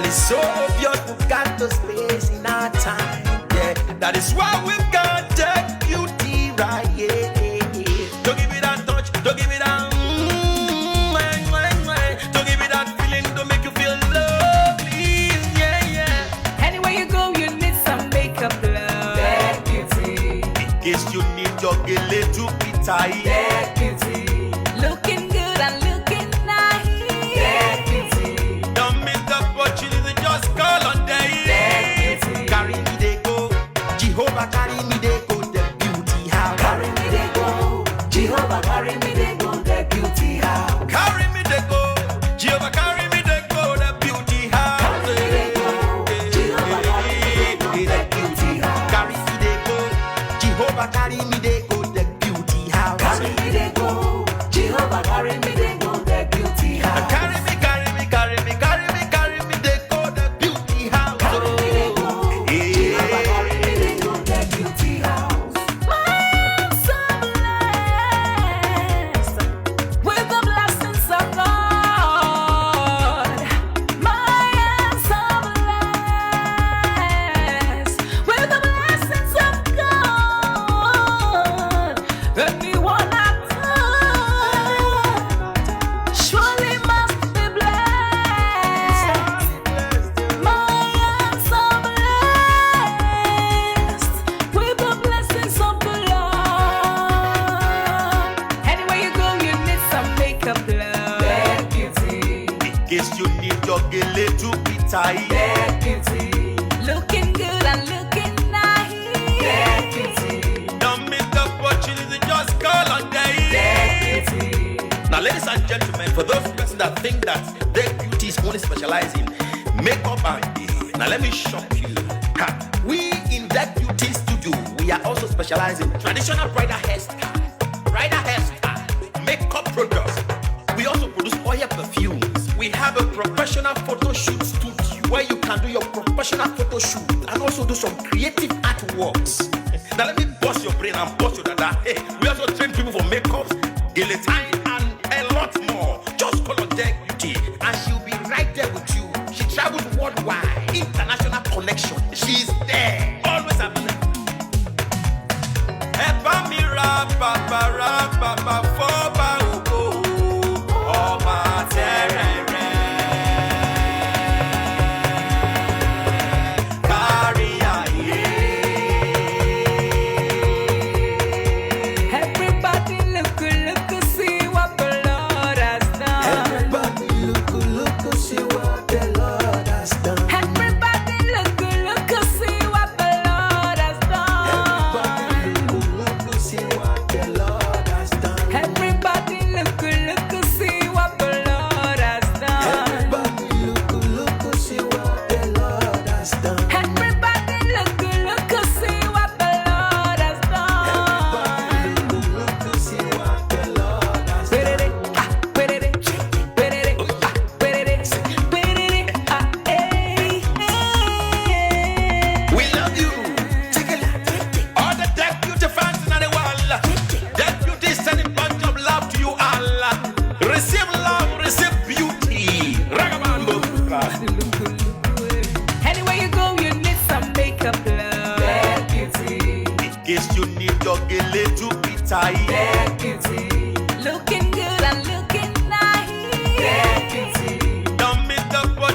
It's so obvious we've got the space in our time. Yeah, that is why we've got that beauty right. Yeah, don't give it that touch, don't give it that. Don't give it that feeling, don't make you feel lovely. Yeah, yeah. Anywhere you go, you need some makeup, love. That beauty. In case you need your gele to be tight. That beauty. Looking good and looking nice. That beauty. Don't miss the opportunity, just call on day. That beauty. Carry me they go, Jehovah carry me they go, the beauty house. Carry me they go, Jehovah carry me they go, the beauty house. Carry me they go, Jehovah carry me they go, the beauty house. Carry me they go, Jehovah carry me they go, the beauty house. Carry me they go, Jehovah carry me they go, the beauty house. Carry me they go, Jehovah carry me they go, the beauty house. Carry me, carry me, carry me, carry me, carry me they go, the beauty house. Carry me they go, Jehovah carry me they go, the beauty house. I'm so blessed with the blessings of God. I am so blessed with the blessings of God. Anyone I touch surely must be blessed. I am so blessed with the blessings of the Lord. Anywhere you go, you need some makeup, love. That beauty. In case you need your gele to be tight. That beauty. Looking good and looking nice. That beauty. Don't miss the opportunity, just call on day. That beauty. Now, ladies and gentlemen, for those persons that think that their beauty is only specialized in makeup and hair, now let me shock you. Ha. We in that beauty studio, we are also specialized in traditional bridal hairstyle, makeup products. We also produce oil perfumes. We have a professional photo shoot studio where you can do your professional photo shoot and also do some creative artworks. Now let me bust your brain and bust your dada. Hey, we also train people for makeups, guillotine, and a lot more. Just call on Deck Beauty and she'll be right there with you. She travels worldwide, international connection. She's there, always available. Epa mi rapa foba ugo, ọba terere. Kárí ayé. Everybody look, see what the Lord has done. Everybody look, see what the Lord has done. Everybody look, see what the Lord has done. Everybody look, see what the Lord has done. Everybody look, see what the Lord has done. Everybody look, see what the Lord has done. Everybody look, see what the Lord has done. Look, see what the Lord has done. We love you. All the Deck Beauty fans in the world. Deck Beauty is sending bunch of love to you all. Receive love, receive beauty. Ragabambo. Anywhere you go, you need some makeup, love. That beauty. In case you need your gele to be tight.